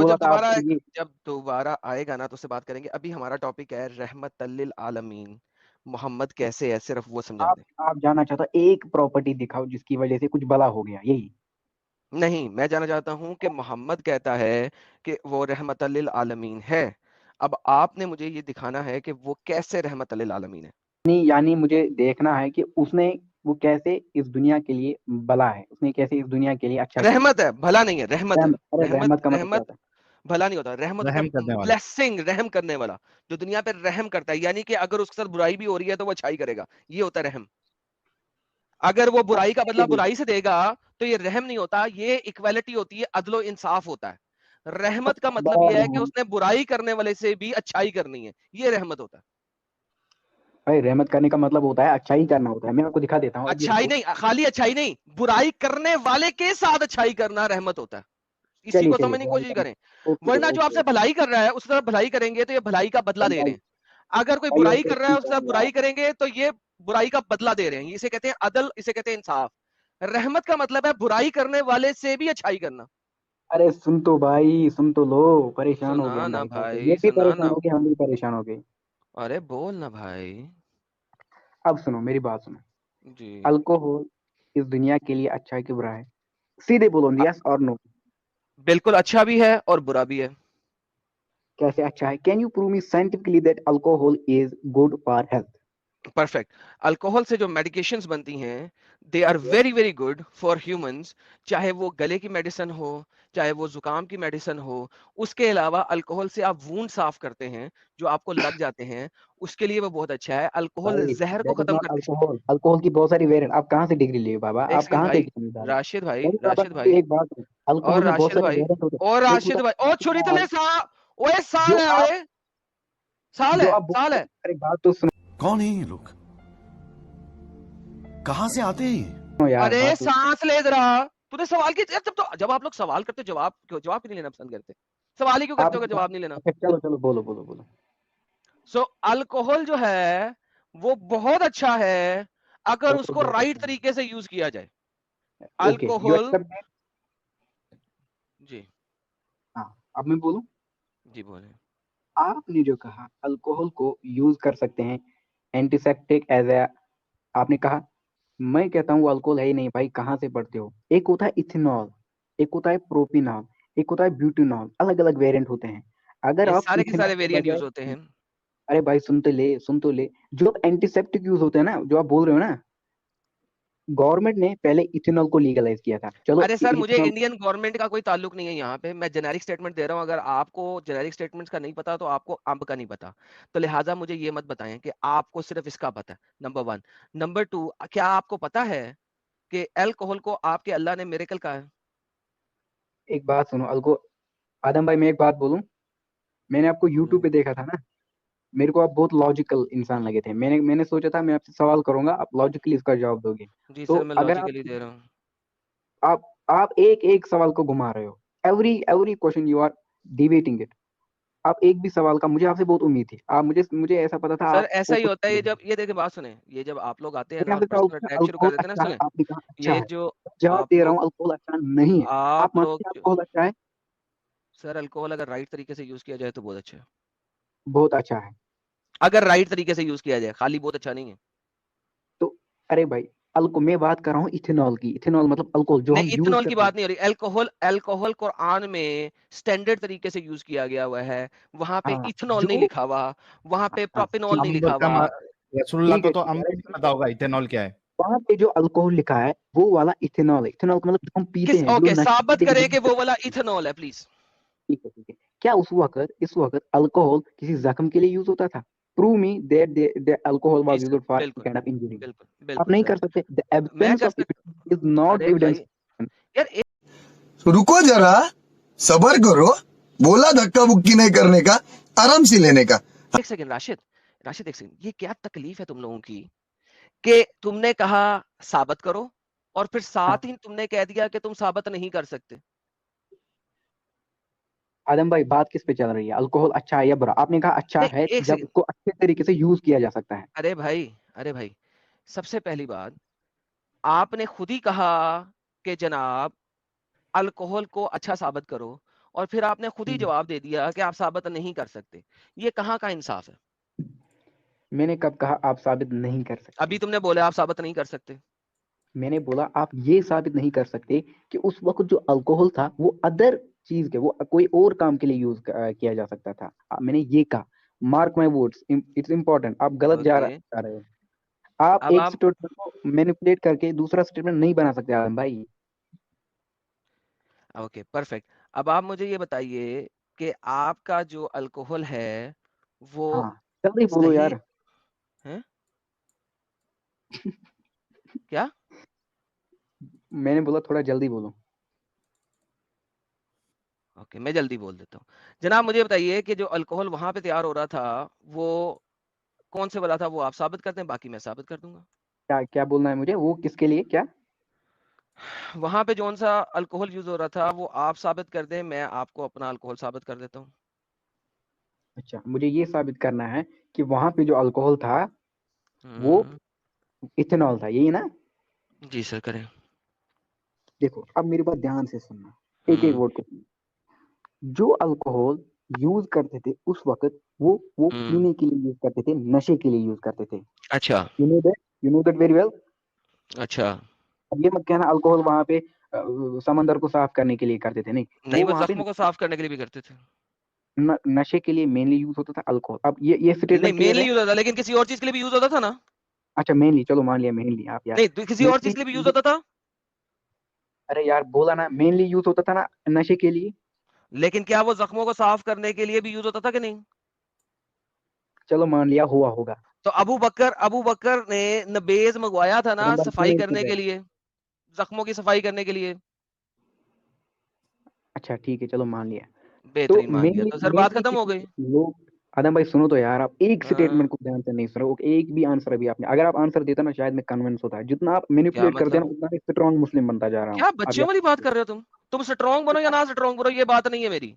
बोला जब था दोबारा आपको ये। जब दोबारा आएगा ना तो उससे बात करेंगे। अभी हमारा टॉपिक है रहमत लिल आलमीन, मोहम्मद कैसे है, सिर्फ वो समझा दें। आप जानना चाहता एक प्रॉपर्टी दिखाओ जिसकी वजह से कुछ भला हो गया, यही। नहीं, मैं जानना चाहता हूं कि मोहम्मद कहता है कि वो रहमत लिल आलमीन है। अब आपने मुझे ये दिखाना है कि वो कैसे रहमत लिल आलमीन है। नहीं, यानी मुझे देखना है कि उसने वो कैसे इस दुनिया के लिए भला है, उसने कैसे इस दुनिया के लिए अच्छा किया रहमत है, भला नहीं है, रहमत है। रहमत। अरे रहमत रहमत का मतलब क्या रहमत होता है? भला नहीं होता, रहमत होता रहम है करने वाला। ब्लेसिंग, रहम करने वाला, जो दुनिया पे रहम करता है। यानी कि अगर उसके साथ बुराई भी हो रही है तो वो अच्छाई करेगा, ये होता है रहम। अगर वो बुराई का बदला नहीं, बुराई से देगा तो ये रहम नहीं होता, ये इक्वालिटी होती है, अदलो इंसाफ होता है। रहमत का मतलब बड़ा ये है कि रहम। उसने बुराई करने वाले से भी अच्छाई करनी है, ये रहमत होता है। भाई रहमत करने का मतलब होता है अच्छा ही करना होता है। मैं आपको दिखा देता हूँ, अब ये अच्छाई देखो। नहीं, खाली अच्छाई नहीं, बुराई करने वाले के साथ अच्छाई करना रहमत होता है। इसी चलिए को चलिए समझने की बुराई कोशिश करना। करें। ओके वरना जो ओके आपसे ओके। भलाई कर रहा है उसकी तरफ भलाई करेंगे तो ये भलाई का बदला भाई दे रहे भाई हैं। अगर कोई भाई बुराई ऐसे कर रहा है नहीं उसके साथ करो यार। बुराई करेंगे तो ये बुराई का बदला दे रहे हैं। इसे कहते हैं अदल, इसे कहते हैं इंसाफ। रहमत का मतलब है बुराई करने वाले से भी अच्छाई करना। अरे सुन तो भाई, सुन तो लो। परेशान हो सुना गए हम ना भाई साहब से, ये भाई, भी सुना परेशान ना। हो गए, हम भी परेशान हो गए। अरे बोल ना भाई। अब सुनो मेरी बात सुनो। जी। अल्कोहल इस दुनिया के लिए अच्छा है कि बुरा है? सीधे बोलो, अ- यस और नो। बिल्कुल अच्छा भी है और बुरा भी है। कैसे अच्छा है? Can you prove me scientifically that alcohol is good for health? Perfect. Alcohol से जो मेडिकेशंस बनती हैं, they are very very good for humans. चाहे वो गले की मेडिसिन हो, चाहे वो जुकाम की मेडिसिन हो। उसके अलावा अल्कोहल से आप वूंड साफ करते हैं, जो आपको लग जाते हैं, उसके लिए वो बहुत अच्छा है। अल्कोहल भाई जहर को दैट इज खत्म नॉट करती अल्कोहल। अल्कोहल की बहुत सारी वेरिएंट। आप कहाँ से डिग्री लिए बाबा? है। एक आप सेकंड कहाँ से भाई, समझदार हो? राशिद भाई, मेरी बाबा राशिद मुझे भाई, एक बात है, और अल्कोहल में बहुत राशिद सारे भाई, वेरिएंट होते और हैं। एक होता राशिद भाई, है और छोरी तले ethanol, सा। ओए साल जो है, आप, ओए साल जो है, आप साल बोलते है। हैं। अरे बात तो कौन है ये लोग, कहां से आते हैं ये? सुनो यार, अरे बात तो सांस ले जरा। तूने सवाल की जब तो जब आप लोग सवाल करते हो, जवाब क्यों नहीं लेना पसंद करते? सवाल ही क्यों करते आप। हो अगर जवाब नहीं लेना? अच्छा चलो चलो, बोलो बोलो बोलो। सो अल्कोहल जो है वो बहुत अच्छा है अगर और उसको बहुत राइट अच्छा तरीके से यूज किया जाए। है। Okay, you alcohol. Except that? जी। हाँ, अब मैं बोलूं। जी बोले। आपने जो कहा अल्कोहल को यूज कर सकते हैं एंटीसेप्टिक एज ए, आपने कहा। मैं कहता हूँ अल्कोहल है ही नहीं भाई, कहाँ से पढ़ते हो? एक होता है इथेनॉल, एक होता है प्रोपिनॉल, एक होता है ब्यूटेनॉल, अलग अलग वेरिएंट होते हैं। अगर ये आप सारे के इथेनॉल सारे के वेरिएंट यूज बजाय, होते हैं। अरे भाई सुन तो ले, सुन तो ले। जो एंटीसेप्टिक यूज होते हैं ना, जो आप बोल रहे हो ना, गवर्नमेंट ने पहले इथेनॉल को लीगलाइज किया था। चलो अरे सर, मुझे इथेनॉल। इंडियन गवर्नमेंट का कोई ताल्लुक नहीं है यहाँ पे। मैं जेनेरिक स्टेटमेंट दे रहा हूँ। अगर आपको जेनेरिक स्टेटमेंट्स का नहीं पता तो आपको अंब का नहीं पता। तो लिहाजा मुझे ये मत बताएं कि आपको सिर्फ इसका पता है। Number one. नंबर टू, क्या आपको पता है कि अल्कोहल को आपके अल्लाह ने मिरेकल कहा है? एक बात सुनो अल्को, आदम भाई मैं एक बात बोलूं। मैंने आपको यूट्यूब पे देखा था ना, मेरे को आप बहुत लॉजिकल इंसान लगे थे। मैंने मैंने सोचा था मैं आपसे सवाल करूंगा, आप लॉजिकली इसका जवाब दोगे। जी तो सर, मैं अगर आप लॉजिकली दे रहा हूँ। आप आप एक एक सवाल को घुमा रहे हो। Every every question you are debating it. आप एक भी सवाल का, मुझे आपसे बहुत उम्मीद थी। आप मुझे मुझे ऐसा पता था सर ऐसा आपको ही कुछ। होता है, ये जब ये देखिए बात सुने, ये जब आप लोग आते हैं मैंने ना और आपसे कहा पर्सनल अटैक शुरू अल्कोहल कर देते हैं ना, अच्छा है, सुने। आपने कहा अच्छा ये है। जो जवाब आप दे रहा हूँ, लोग अल्कोहल अच्छा नहीं है। आप आप लोग मानते हैं अल्कोहल अच्छा है? सर, अल्कोहल अगर राइट तरीके से यूज किया जाए तो बहुत अच्छा है। बहुत अच्छा है। अगर राइट तरीके से यूज किया जाए, खाली बहुत अच्छा नहीं है। तो अरे भाई, अल्को मैं बात कर रहा हूँ इथेनॉल की। इथेनॉल मतलब अल्कोहल जो हम नहीं, यूज इथेनॉल की करते हैं। बात नहीं हो रही। अल्कोहल, अल्कोहल कुरान में स्टैंडर्ड तरीके से यूज किया गया हुआ है। वहां पे हाँ इथेनॉल नहीं जो, लिखा हुआ, वहां पे हाँ प्रोपिनॉल ठीक नहीं है, लिखा अम्ब का हुआ। रसूलुल्लाह ठीक को है तो ठीक है। अम्ब अरे भी नहीं सुनो पता तो, होगा इथेनॉल क्या है। वहां पे जो अल्कोहल लिखा है वो वाला इथेनॉल है। इथेनॉल का मतलब जो हम पीते किस हैं, जो ओके, नशे साबित पीते के करें जो कि वो वाला हम। इथेनॉल है प्लीज। ठीक है ठीक है। क्या उस वक्त, इस वक्त अल्कोहल किसी जख्म के लिए यूज होता था? Prove me that the alcohol जी वाज सर, यूज्ड फॉर बिल्कुल, काइंड ऑफ इंजरी। बिल्कुल, आप बिल्कुल नहीं सर। कर सकते। द मैं एब्सेंस कर ऑफ सकता। इज नॉट अरे एविडेंस। भाई, यार रुको जरा, सबर करो, बोला धक्का बुक्की नहीं करने का, आराम से लेने का। एक सेकंड राशिद, राशिद एक सेकंड, ये क्या तकलीफ है तुम लोगों की कि तुमने कहा साबित करो और फिर हाँ साथ ही तुमने कह दिया कि तुम साबित नहीं कर सकते। आदम भाई, बात किस पे चल रही है? अल्कोहल अच्छा है या बुरा? आपने कहा अच्छा नहीं, है एक जब सेकंड। उसको अच्छे तरीके से यूज किया जा सकता है। अरे भाई, अरे भाई, सबसे पहली बात, आपने खुद ही कहा कि जनाब अल्कोहल को अच्छा साबित करो, और फिर आपने खुद ही जवाब दे दिया कि आप साबित नहीं कर सकते। ये कहाँ का इंसाफ है? मैंने कब कहा आप साबित नहीं कर सकते? अभी तुमने बोला आप साबित नहीं कर सकते। मैंने बोला आप ये साबित नहीं कर सकते कि उस वक्त जो अल्कोहल था वो अदर चीज के, वो कोई और काम के लिए यूज किया जा सकता था। मैंने ये कहा, mark my words, it's important. आप गलत ओके, जा रहे हो। आप अब एक आप स्टेटमेंट को मैनिपुलेट करके दूसरा स्टेटमेंट नहीं बना सकते आलम भाई। Okay perfect. अब आप मुझे ये बताइए कि आपका जो अल्कोहल है वो हाँ, जल्दी बोलो सही यार। है क्या? मैंने बोला थोड़ा जल्दी बोलो। ओके, मैं जल्दी बोल देता हूँ। जनाब मुझे बताइए कि जो अल्कोहल वहां पे तैयार हो रहा था वो कौन से वाला था, वो आप साबित कर दें, बाकी मैं साबित कर दूंगा। क्या क्या बोलना है मुझे? वो किसके लिए क्या? वहां पे कौन सा अल्कोहल यूज हो रहा था वो आप साबित कर दें, मैं आपको अपना अल्कोहल साबित कर देता हूँ। अच्छा, मुझे ये साबित करना है कि वहां पे जो अल्कोहल था वो हम्म, इथेनॉल था, यही ना? जी सर करें। देखो अब मेरी बात ध्यान से सुनना, एक एक हम्म वर्ड को सुनना। जो अल्कोहल यूज करते थे उस वक्त वो हम्म, पीने के लिए यूज करते थे, नशे के लिए यूज करते थे। अच्छा you know that very well. अच्छा। अब ये मत कहना अल्कोहल वहां पे समंदर को साफ करने के लिए करते थे, नहीं। नहीं, वो वो वहां पे जख्मों को साफ करने के लिए भी करते थे। नशे के लिए मेनली यूज होता था अल्कोहल। अब ये नहीं, स्टेटमेंट क्लियर मेनली है? यूज होता था लेकिन किसी और चीज के लिए भी यूज होता था ना। अच्छा मेनली, चलो मान लिया मेनली, आप यार नहीं, किसी और चीज मेनली। के लिए भी यूज होता था। अरे यार बोला ना मेनली यूज होता था ना नशे के लिए। लेकिन क्या वो जख्मों को साफ करने के लिए भी यूज होता था कि नहीं? चलो मान लिया हुआ होगा। तो अबू बकर ने नबेज मंगवाया था ना नंबर क्यों सफाई नहीं लिखे करने गए? के लिए, जख्मों की सफाई करने के लिए। अच्छा ठीक है, चलो मान लिया। तो बेहतरीन मान लिया, मेनली तो सर बात मेनली खत्म किस हो गई। लोग। आदम भाई सुनो तो यार, आप एक हाँ, स्टेटमेंट को ध्यान से नहीं सुन रहे हो। एक भी आंसर अभी आपने, अगर आप आंसर देता ना शायद मैं कन्विंस होता है। जितना आप क्या मैनिपुलेट करते हैं मतलब? ना उतना मैं स्ट्रॉन्ग मुस्लिम बनता जा रहा हूँ। क्या आप बच्चों यार वाली बात कर रहे हो तुम स्ट्रांग बनो या ना स्ट्रांग बनो, ये बात नहीं है मेरी। एक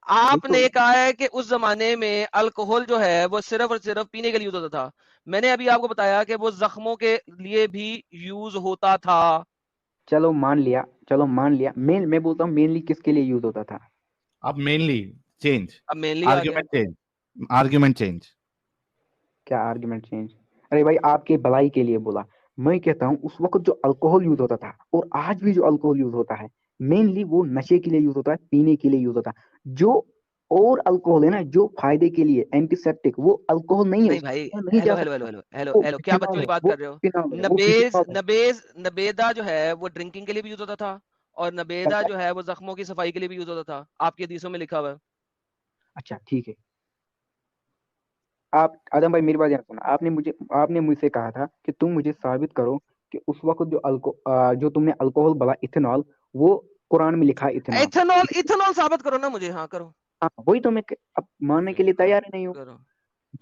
तो आपने कहा है कि उस जमाने में अल्कोहल जो है वो सिर्फ और सिर्फ पीने के लिए यूज होता था। मैंने अभी आपको बताया कि वो जख्मों के लिए भी यूज होता था। चलो मान लिया, चलो मान लिया। मैं बोलता हूँ मेनली किसके लिए यूज होता था? अब मेनली चेंज, अब मेनली आ गया। Argument change, argument change. क्या आर्गुमेंट चेंज? अरे भाई आपके भलाई के लिए बोला। मैं कहता हूँ उस वक्त जो अल्कोहल यूज होता था और आज भी जो अल्कोहल यूज होता है मेनली वो नशे के लिए यूज होता है, पीने के लिए यूज होता है। जो और अल्कोहल है ना जो फायदे के लिए एंटीसेप्टिक, वो अल्कोहल नहीं है, नहीं उसको भाई, पिया नहीं हेलो जा हेलो सकता। हेलो हेलो हेलो वो हेलो, क्या बच्चों फिनॉल वाली है, बात वो कर रहे हो? फिनॉल है, वो नबेज फिनॉल है। नबेज नबेदा जो है वो ड्रिंकिंग के लिए भी यूज होता था, और क्या नबेदा क्या? जो है वो जख्मों की सफाई के लिए भी यूज होता था, आपके हदीसों में लिखा हुआ है। अच्छा ठीक है। आप आदम भाई मेरी बात ध्यान सुना। आपने मुझसे कहा था कि तुम मुझे साबित करो कि उस वक्त जो तुमने अल्कोहल बोला इथेनॉल, वो कुरान में लिखा है इथेनॉल। इथेनॉल इथेनॉल साबित करो ना मुझे, हाँ करो। हाँ वही तो मैं अब मानने के लिए करो तैयार ही नहीं हूँ। करो।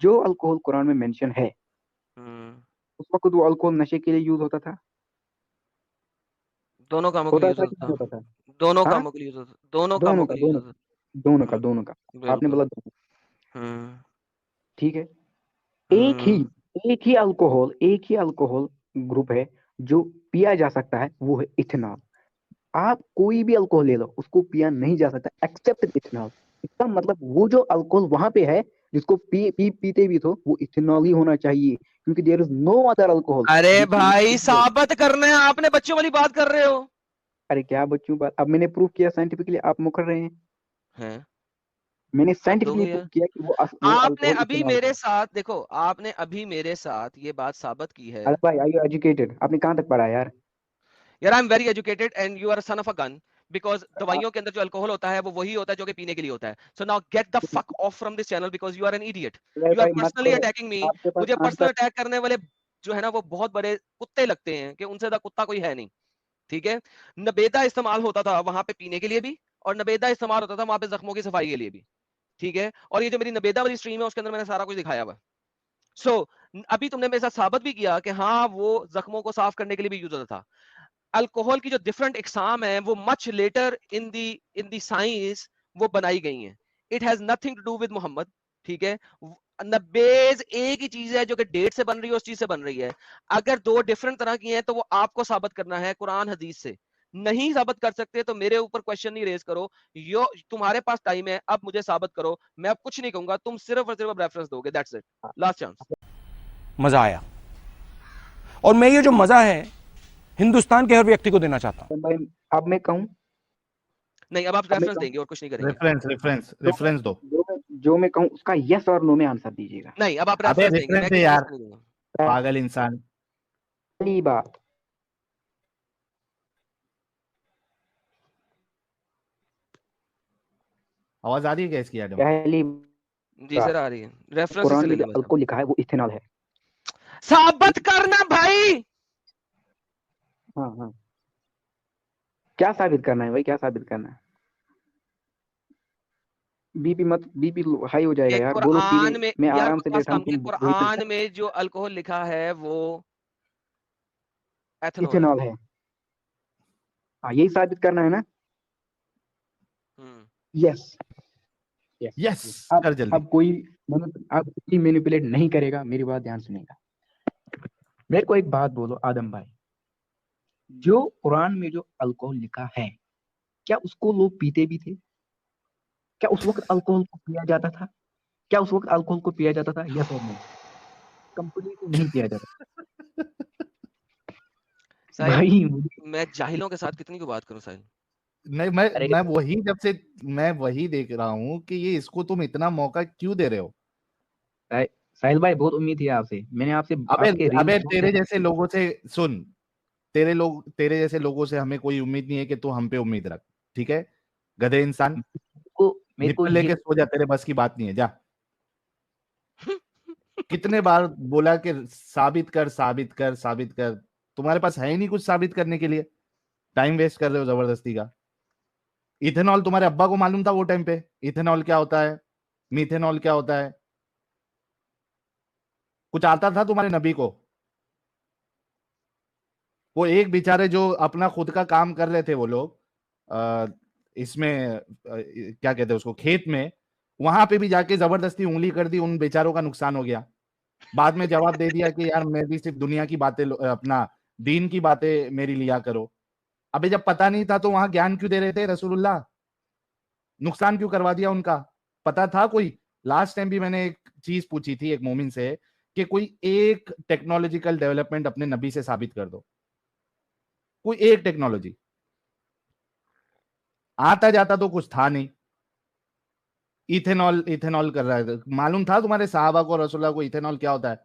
जो अल्कोहल कुरान में मेंशन है हम्म, उस वक्त वो अल्कोहल नशे के लिए यूज होता था। दोनों कामों के लिए होता यूज था कि होता नहीं था। होता था? दोनों हाँ, कामों के लिए यूज होता, दोनों दोनों कामों का के लिए यूज दोनों होता। दोनों का हम्म, दोनों का। आपने बिल्कुल। बोला दोनों। हम्म ठीक है। एक ही हम्म, एक ही अल्कोहल ग्रुप है जो पिया जा सकता है, वो है इथेनॉल। आप कोई भी अल्कोहल ले लो उसको पिया नहीं जा सकता एक्सेप्ट इथेनॉल। इसका मतलब वो जो अल्कोहल वहां पे है जिसको पीते भी तो वो इथेनॉल ही होना चाहिए, क्योंकि there is no other alcohol अरे जिसको ये भाई पिया जाए। साबित करना है, आपने बच्चों वाली बात कर रहे हो। अरे क्या बच्चों बात, अब मैंने प्रूव किया साइंटिफिकली, आप मुकर रहे हैं। हैं, मैंने हद हो साइंटिफिकली गई प्रूव है। किया कि वो आपने अल्कोहल अभी इथेनॉल मेरे था। साथ देखो, आपने अभी मेरे साथ ये बात साबित की है। अरे भाई आई यू एजुकेटेड? आपने कहाँ तक पढ़ा यार? यार I am very educated and you are son of a gun, because दवाइयों के अंदर जो अल्कोहल होता है वो वही होता है जो कि पीने के लिए होता है। So now get the fuck off from this channel because you are an idiot. अरे यू आर भाई मत पर्सनली करो। Attacking me. आपके पास मुझे पर्सनल आंसर। अटैक करने वाले जो है ना वो बहुत बड़े कुत्ते लगते हैं कि उनसे ज्यादा कुत्ता कोई है नहीं। ठीक है, नबेदा इस्तेमाल होता था वहां पे पीने के लिए भी, और नबेदा इस्तेमाल होता था वहां पे जख्मों की सफाई के लिए भी। ठीक है, और ये जो मेरी नबेदा वाली स्ट्रीम है उसके अंदर मैंने सारा कुछ दिखाया हुआ। सो अभी तुमने मेरे साथ साबित भी किया कि हाँ वो जख्मों को साफ करने के लिए भी यूज होता था। अल्कोहल की जो डिफरेंट इकसाम है वो much later in the science वो बनाई गई हैं। It has nothing to do with Muhammad. ठीक है, नब्बेज एक ही चीज है जो कि डेट से बन रही है, उस चीज से बन रही है। अगर दो डिफरेंट तरह की हैं तो वो आपको साबित करना है कुरान हदीस से। नहीं साबित कर सकते तो मेरे ऊपर क्वेश्चन नहीं रेज करो। यो तुम्हारे पास टाइम है, अब मुझे साबित करो। मैं अब कुछ नहीं कहूंगा, तुम सिर्फ और सिर्फ रेफरेंस दोगे, दैट्स इट, लास्ट चांस। मजा आया, और मैं ये जो मजा है हिंदुस्तान के हर व्यक्ति को देना चाहता हूं। भाई अब मैं कहूँ, नहीं, अब आप अब मैं रेफरेंस कहूँ, देंगे और कुछ नहीं करेंगे। रेफरेंस दो। जो मैं कहूँ उसका यस और नो में आंसर दीजिएगा। नहीं, अब आप अबे रेफरेंस देंगे, मैं रेफरेंस दे किसी यार, को नहीं दूंगा। पागल इंसान। पहली बात, आवाज आ रही है क्या इसकी एडम? पहली जी सर आ रही है, रेफरेंस कुरान से में ले जो लो बस। अल्कोहल लिखा है वो इथेनॉल है। साबित करना भाई। हाँ हाँ, क्या साबित करना है भाई, क्या साबित करना है? बीपी हाई हो जाएगा एक यार, बोलो सीधे, कुरान में, मैं यार आराम से बकवास बैठा हूँ, काम के, तुम वही कुरान में जो अल्कोहल लिखा है वो एथेनॉल है। इथेनॉल है। हाँ, यही साबित करना है ना? यस यस अब कर जल्दी। अब कोई मैनिपुलेट नहीं करेगा, मेरी बात ध्यान सुनेगा। मेरे को एक बात बोलो आदम भाई, जो कुरान में जो अल्कोहल लिखा है, क्या उसको लोग पीते भी थे? क्या उस वक्त अल्कोहल को पिया जाता था? क्या उस वक्त अल्कोहल को पिया जाता था? यस और नो? कंप्लीटली नहीं पिया जाता साहिल, भाई। मुझे मैं जाहिलों के साथ कितनी को बात करूं साहिल? नहीं, मैं वही जब से मैं वही देख रहा हूँ कि ये इसको तुम इतना मौका क्यों दे रहे हो? साहिल भाई, बहुत उम्मीद थी आपसे, मैंने आपसे अबे आपके रील अबे तेरे जैसे लोगों से सुन, तेरे जैसे लोगों से हमें कोई उम्मीद नहीं है कि तू हम पे उम्मीद रख, ठीक है? गधे इंसान, को मेरे को निप्पल ये लेके सो जा, तेरे बस की बात नहीं है, जा। कितने बार बोला कि साबित कर साबित कर साबित कर, तुम्हारे पास है ही नहीं कुछ साबित करने के लिए, टाइम वेस्ट कर रहे हो जबरदस्ती का। इथेनॉल तुम्हारे अब्बा को मालूम था वो टाइम पे इथेनॉल क्या होता है, मीथेनॉल क्या होता है? कुछ आता था तुम्हारे नबी को? वो एक बेचारे जो अपना खुद का काम कर रहे थे वो लोग, इसमें क्या कहते हैं उसको, खेत में, वहां पे भी जाके जबरदस्ती उंगली कर दी, उन बेचारों का नुकसान हो गया। बाद में जवाब दे दिया कि यार मैं भी सिर्फ दुनिया की बातें अपना दीन की बातें मेरी लिया करो। अबे जब पता नहीं था तो वहां ज्ञान क्यों दे रहे थे रसूलुल्लाह? नुकसान क्यों करवा दिया उनका? पता था कोई? लास्ट टाइम भी मैंने एक चीज पूछी थी एक मोमिन से कि कोई एक टेक्नोलॉजिकल डेवलपमेंट अपने नबी से साबित कर दो, कोई एक टेक्नोलॉजी। आता जाता तो कुछ था नहीं, इथेनॉल इथेनॉल कर रहा है। मालूम था तुम्हारे साहबा को, रसूलुल्लाह को इथेनॉल क्या होता है?